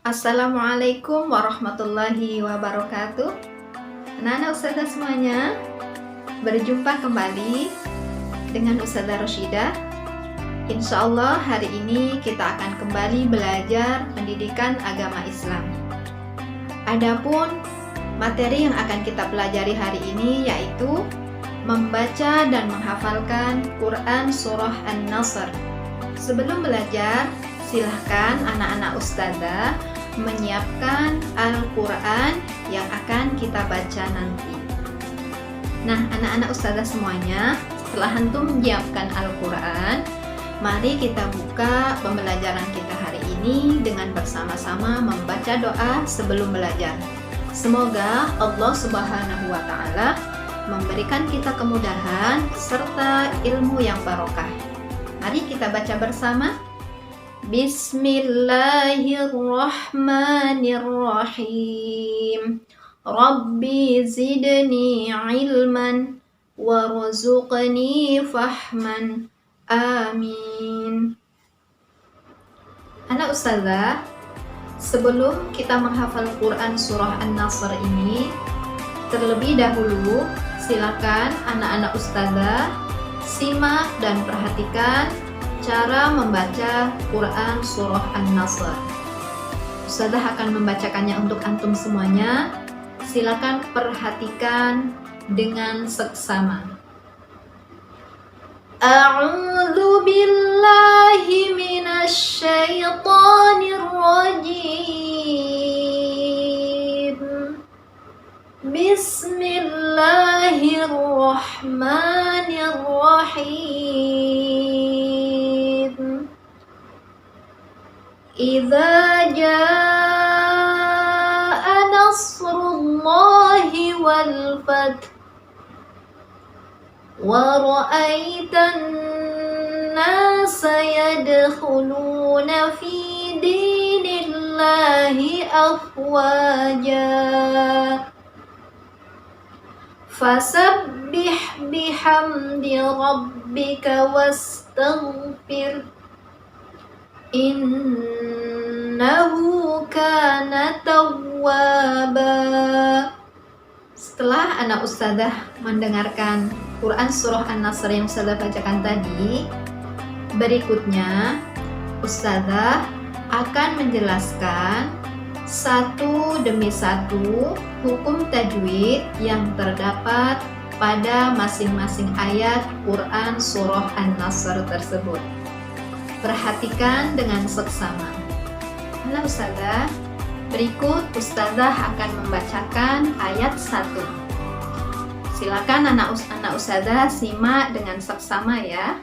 Assalamualaikum warahmatullahi wabarakatuh. Anak-anak Ustazah semuanya, berjumpa kembali dengan Ustazah Roshidah. Insya Allah hari ini kita akan kembali belajar pendidikan agama Islam. Adapun materi yang akan kita pelajari hari ini yaitu membaca dan menghafalkan Quran Surah An-Nasr. Sebelum belajar, silahkan anak-anak Ustazah menyiapkan Al-Quran yang akan kita baca nanti. Nah, anak-anak Ustazah semuanya, setelah antum menyiapkan Al-Quran, mari kita buka pembelajaran kita hari ini dengan bersama-sama membaca doa sebelum belajar. Semoga Allah Subhanahu wa Ta'ala memberikan kita kemudahan serta ilmu yang barokah. Mari kita baca bersama. Bismillahirrahmanirrahim. Rabbi zidni ilman warzuqni fahman. Amin. Anak Ustazah, sebelum kita menghafal Quran Surah An-Nasr ini, terlebih dahulu silakan anak-anak Ustazah simak dan perhatikan cara membaca Quran Surah An-Nasr. Ustazah akan membacakannya untuk antum semuanya. Silakan perhatikan dengan seksama. A'udzu billahi minasy syaithanir rajim. Bismillahirrahmanirrahim. Idza jaa nasrullahi wal fath wa ra'aitan nasa yadkhuluna fi dinillahi afwaja fasabbih bihamdi rabbika wastaghfir innahu kana tawwaba. Setelah anak Ustazah mendengarkan Quran Surah An-Nasr yang Ustazah bacakan tadi, berikutnya Ustazah akan menjelaskan satu demi satu hukum tajwid yang terdapat pada masing-masing ayat Quran Surah An-Nasr tersebut. Perhatikan dengan seksama. Nah Ustazah, berikut Ustazah akan membacakan ayat 1. Silakan anak Ustazah simak dengan seksama ya.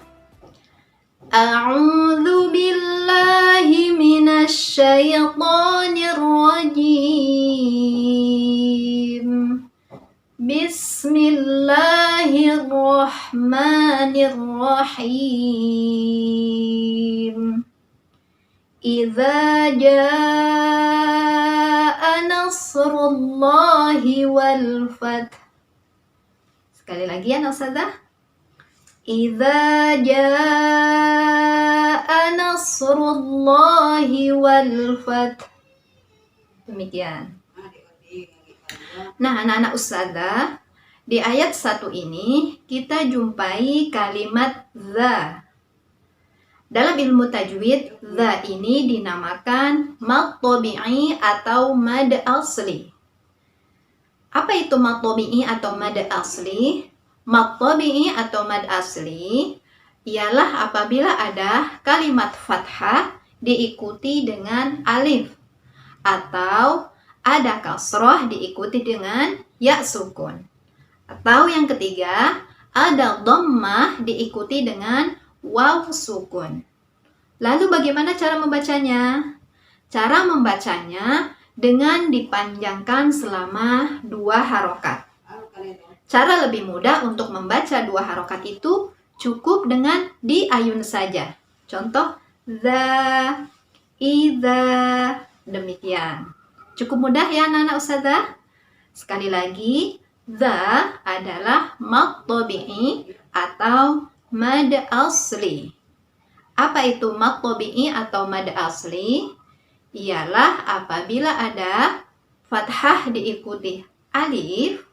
A'udzu billahi minasy syaithanir rajim. Bismillahirrahmanirrahim. Idza jaa nasrullahi wal fath. Sekali lagi ya Ustazah. Idza jaa nasrullahi wal fath. Demikian. Nah, anak-anak Ustazah, di ayat 1 ini kita jumpai kalimat za. Dalam ilmu tajwid, za ini dinamakan mad tabi'i atau mad asli. Apa itu mad tabi'i atau mad asli? Mad tabi'i atau mad asli ialah apabila ada kalimat fathah diikuti dengan alif, atau ada kasroh diikuti dengan ya sukun, atau yang ketiga ada dhammah diikuti dengan waw sukun. Lalu bagaimana cara membacanya? Cara membacanya dengan dipanjangkan selama 2 harokat. Cara lebih mudah untuk membaca 2 harokat itu cukup dengan diayun saja. Contoh za, idza, demikian. Cukup mudah ya anak-anak Ustazah? Sekali lagi, za adalah mad tabi'i atau mad asli. Apa itu mad tabi'i atau mad asli? ialah apabila ada fathah diikuti alif,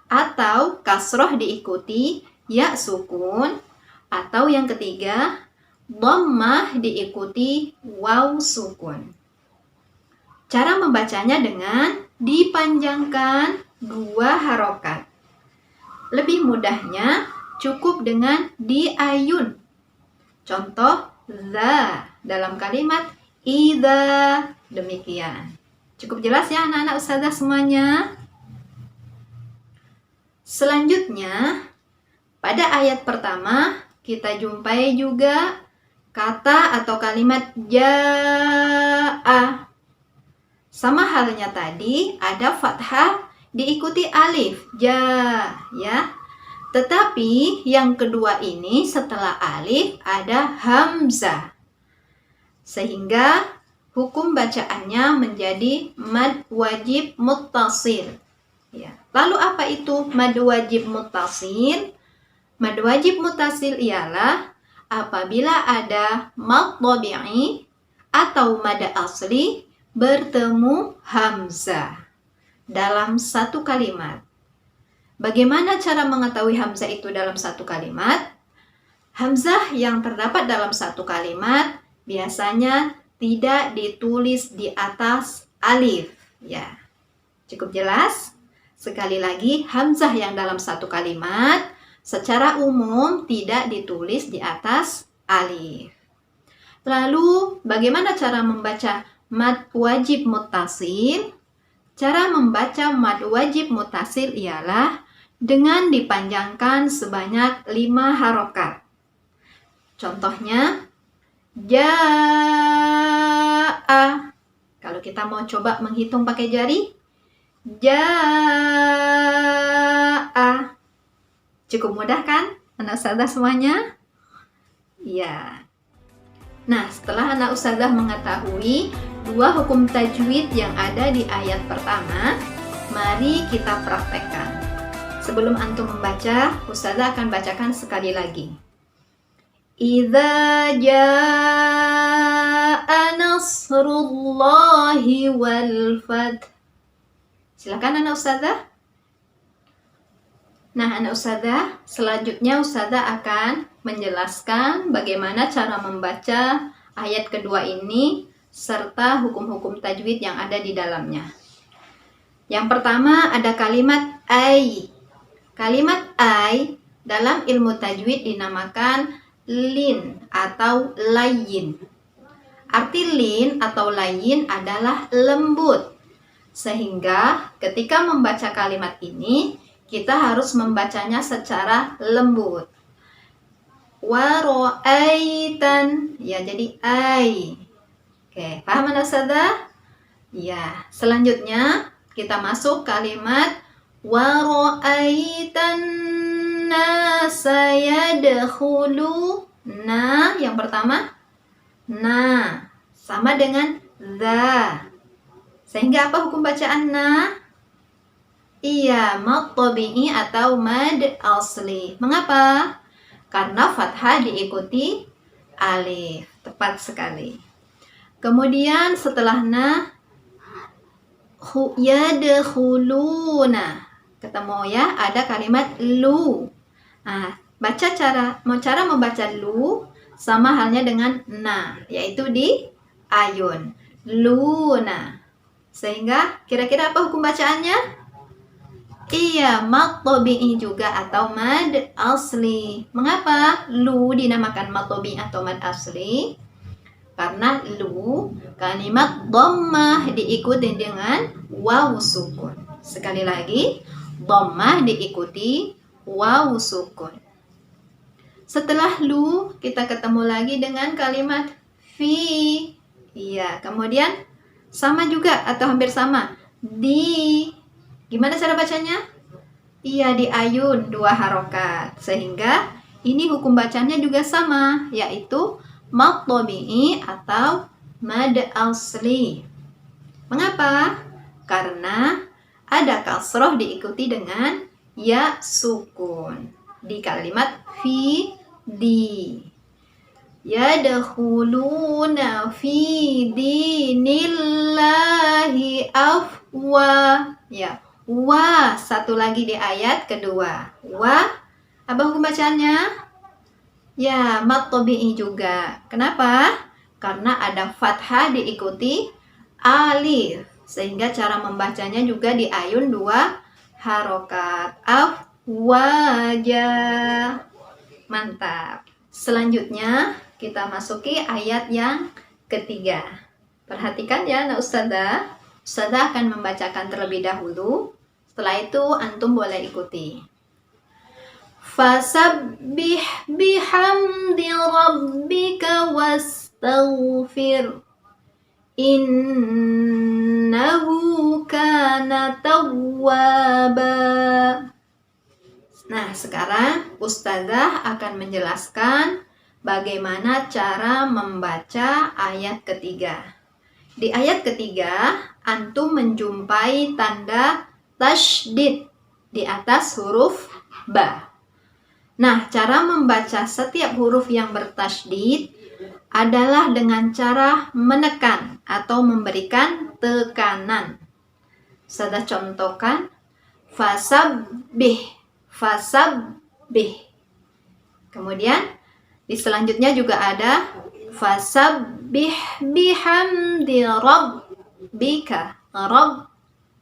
atau kasroh diikuti ya sukun, atau yang ketiga dhammah diikuti waw sukun. Cara membacanya dengan dipanjangkan 2 harokat. Lebih mudahnya cukup dengan diayun. Contoh za dalam kalimat idza, demikian. Cukup jelas ya anak-anak ustazah semuanya? Selanjutnya, pada ayat pertama kita jumpai juga kata atau kalimat jaa. Sama halnya tadi, ada fathah diikuti alif, ja, ya. Tetapi yang kedua ini setelah alif ada hamzah. Sehingga hukum bacaannya menjadi mad wajib muttasil. Ya. Lalu apa itu mad wajib muttasil? Mad wajib muttasil ialah apabila ada mad tabi'i atau mad asli bertemu hamzah dalam satu kalimat. Bagaimana cara mengetahui hamzah itu dalam satu kalimat? Hamzah yang terdapat dalam satu kalimat biasanya tidak ditulis di atas alif. Ya, cukup jelas? Sekali lagi, hamzah yang dalam satu kalimat secara umum tidak ditulis di atas alif. Lalu, bagaimana cara membaca mad wajib muttasil? Cara membaca mad wajib muttasil ialah dengan dipanjangkan sebanyak 5 harokat. Contohnya, jaa. Kalau kita mau coba menghitung pakai jari, jaa. Cukup mudah kan anak ustazah semuanya? Ya. Nah, setelah anak ustazah mengetahui 2 hukum tajwid yang ada di ayat pertama, mari kita praktekkan. Sebelum antum membaca, ustazah akan bacakan sekali lagi. Idza jaa nasrullahi wal fath. Silakan anak ustazah. Nah, anak ustazah, selanjutnya ustazah akan menjelaskan bagaimana cara membaca ayat kedua ini serta hukum-hukum tajwid yang ada di dalamnya. Yang pertama ada kalimat ai. Kalimat ai dalam ilmu tajwid dinamakan lin atau layyin. Arti lin atau layyin adalah lembut. Sehingga ketika membaca kalimat ini, kita harus membacanya secara lembut. Wa ra'aitan, ya jadi ai. Oke, paham anak ustazah? Ya, selanjutnya kita masuk kalimat wa ra'aitan nasa yadkhuluna. Yang pertama, na sama dengan za. Sehingga apa hukum bacaan na? Iya, mad tabi'i atau mad asli. Mengapa? Karena fathah diikuti alif. Tepat sekali. Kemudian setelah na, yadkhuluna. Ketemu ya, ada kalimat lu. Nah, cara membaca lu sama halnya dengan na, yaitu di ayun. Luna. Sehingga kira-kira apa hukum bacaannya? Iya, mad tabi'i juga atau mad asli. Mengapa lu dinamakan mad tabi'i atau mad asli? Karena lu kalimat dhammah diikuti dengan waw sukun. Sekali lagi, dhammah diikuti waw sukun. Setelah lu, kita ketemu lagi dengan kalimat fi. Iya, kemudian sama juga atau hampir sama. Di. Gimana cara bacanya? Iya, di ayun 2 harokat. Sehingga ini hukum bacanya juga sama, yaitu mad tabi'i atau mad asli. Mengapa? Karena ada kasroh diikuti dengan ya sukun di kalimat fi di. Yadkhuluna fi dinillahi afwa. Ya, wa satu lagi di ayat kedua. Wa, apa hukum bacaannya? Ya, mat tabi'i juga. Kenapa? Karena ada fathah diikuti alif, sehingga cara membacanya juga di ayun 2 harokat. Afwaja. Mantap. Selanjutnya kita masuki ayat yang ketiga. Perhatikan ya anak ustazah. Ustazah akan membacakan terlebih dahulu. Setelah itu antum boleh ikuti. Fasabbih bihamdi rabbika wastaghfir. Innahu kana tawwaba. Nah, sekarang ustazah akan menjelaskan bagaimana cara membaca ayat ketiga. Di ayat ketiga, antum menjumpai tanda tasydid di atas huruf ba. Nah, cara membaca setiap huruf yang bertasydid adalah dengan cara menekan atau memberikan tekanan. Saya contohkan, fasabbih, fasabbih. Kemudian di selanjutnya juga ada fasabbih bihamdi rabbika. Rabb.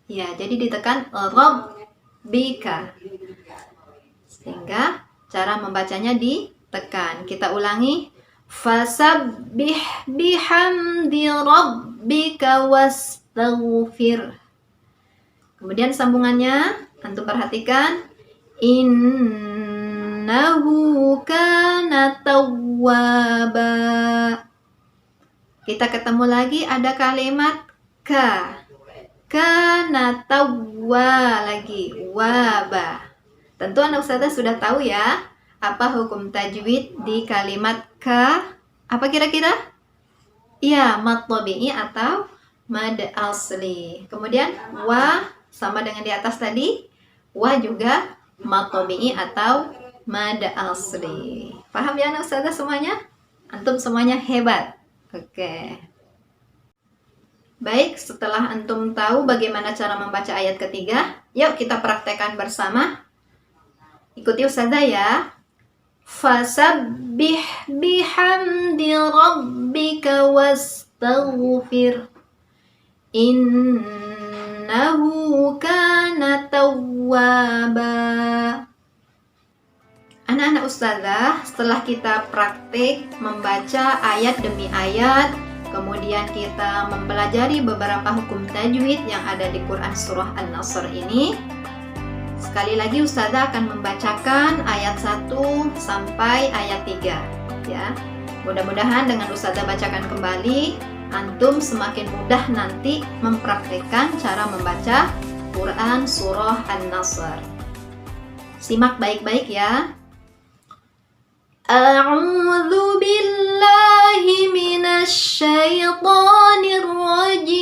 Ya, jadi ditekan rabbika. Sehingga cara membacanya ditekan. Kita ulangi. Fasabbih bihamdi rabbika wastaghfir. Kemudian sambungannya antum perhatikan. Innahu kana tawwaba. Kita ketemu lagi ada kalimat ka. Kana tawwa lagi. Waba. Tentu anak ustazah sudah tahu ya, apa hukum tajwid di kalimat ka? Apa kira-kira? Ya, mad tabi'i atau mad asli. Kemudian wa sama dengan di atas tadi, wa juga mad tabi'i atau mad asli. Paham ya anak ustazah semuanya? Antum semuanya hebat. Oke. Baik, setelah antum tahu bagaimana cara membaca ayat ketiga, yuk kita praktekkan bersama. Ikuti ustazah ya. Fasabbih bihamdi rabbika wastaghfir. Innahu kana tawwaba. Anak-anak ustazah, setelah kita praktik membaca ayat demi ayat, kemudian kita mempelajari beberapa hukum tajwid yang ada di Quran Surah An-Nasr ini, sekali lagi ustazah akan membacakan ayat 1 sampai ayat 3 ya. Mudah-mudahan dengan ustazah bacakan kembali, antum semakin mudah nanti mempraktikkan cara membaca Quran Surah An-Nasr. Simak baik-baik ya. A'udzu billahi minasy syaithanir rajim.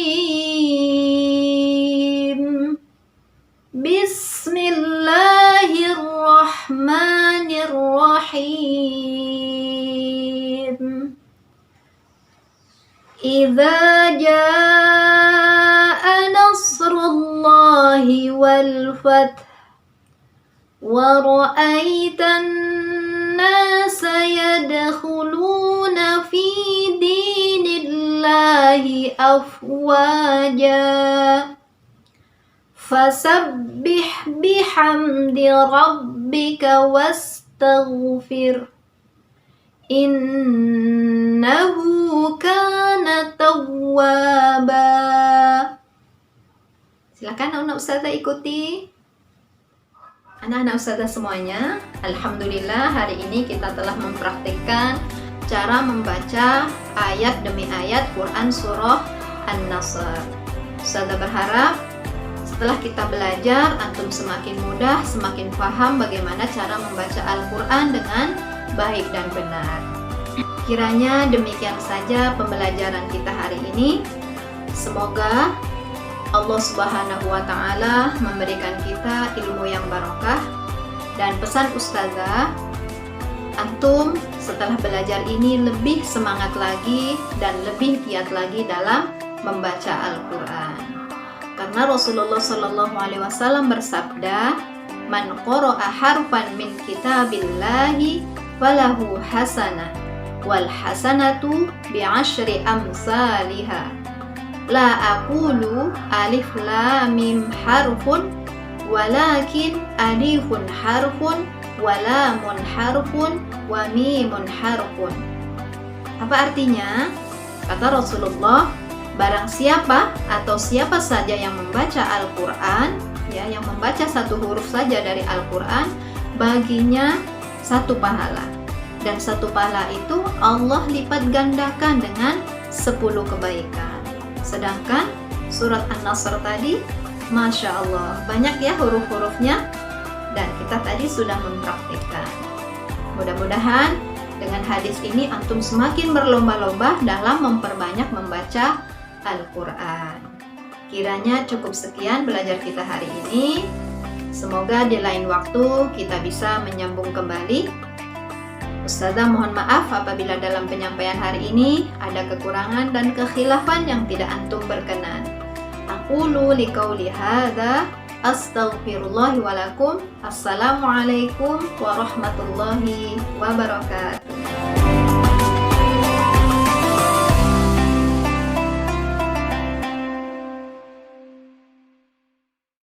Bismillahirrahmanirrahim. Idza jaa nasrullahi wal fath wa ra'aitan nasa yadkhuluna fi dinillahi afwaja. Fasabbih bihamdi rabbika wastaghfir. Innahu kana tawwaba. Silakan anak ustazah ikuti. Anak-anak ustazah semuanya, alhamdulillah hari ini kita telah mempraktikkan cara membaca ayat demi ayat Quran Surah An-Nasr. Ustazah berharap setelah kita belajar, antum semakin mudah, semakin paham bagaimana cara membaca Al-Quran dengan baik dan benar. Kiranya demikian saja pembelajaran kita hari ini. Semoga Allah Subhanahu wa Ta'ala memberikan kita ilmu yang barokah. Dan pesan ustazah, antum setelah belajar ini lebih semangat lagi dan lebih giat lagi dalam membaca Al-Quran. Karena Rasulullah Shallallahu Alaihi Wasallam bersabda, "Man qara'a harfan min kitabillahi falahu hasanah, wal hasanatu bi'ashri amsalihha. La aqulu alif lam mim harfun, walakin alifun harfun, walamun harfun, wa mimun harfun." Apa artinya? Kata Rasulullah, barang siapa atau siapa saja yang membaca Al-Quran, ya, yang membaca satu huruf saja dari Al-Quran, baginya satu pahala. Dan satu pahala itu Allah lipat gandakan dengan 10 kebaikan. Sedangkan surat An-Nasr tadi, Masya Allah, banyak ya huruf-hurufnya, dan kita tadi sudah mempraktikkan. Mudah-mudahan dengan hadis ini antum semakin berlomba-lomba dalam memperbanyak membaca Al-Quran. Kiranya cukup sekian belajar kita hari ini. Semoga di lain waktu kita bisa menyambung kembali. Ustazah mohon maaf apabila dalam penyampaian hari ini ada kekurangan dan kekhilafan yang tidak antum berkenan. Aqulu liqauli hadza astaghfirullahi wa lakum. Assalamualaikum warahmatullahi wabarakatuh.